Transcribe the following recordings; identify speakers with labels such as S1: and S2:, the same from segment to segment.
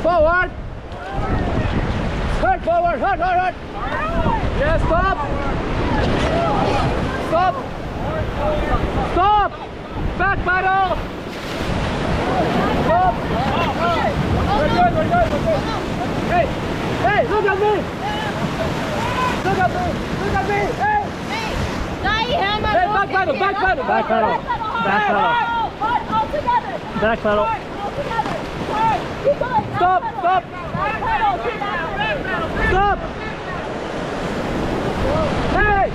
S1: Forward. Hurt forward. Hurt. Yes, stop. Stop. Back pedal. Stop. We're good. Hey, look at me. Hey. Hey, back pedal. Stop. Hey.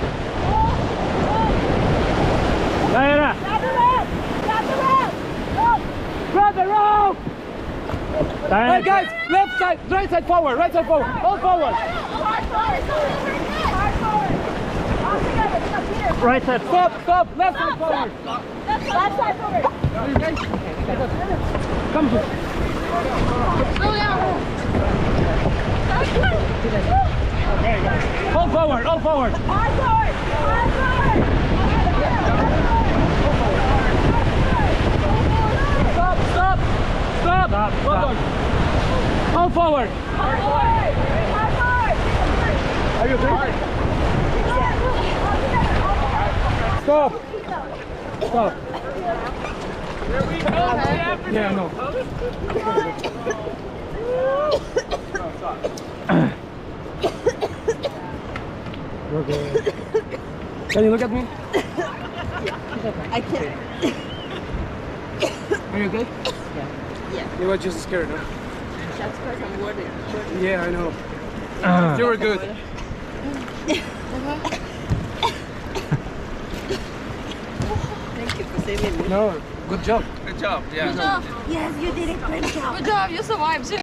S1: There. Grab the rope. Hey guys, left side, right side forward. All forward.
S2: Right side.
S1: Stop. Left side forward. Come here. All forward. Stop. All forward. Are you okay? Stop.
S3: Here we go.
S1: Yeah, no. Okay. Can you look at me?
S4: I can't.
S1: Are you okay?
S4: Yeah.
S1: You were just scared, huh?
S4: That's because I'm worried.
S1: Yeah, I know. You were good.
S4: Thank you for saving me.
S1: No, good job.
S3: Good job. Yeah.
S4: Yes, you did a great job.
S5: Good job, you survived.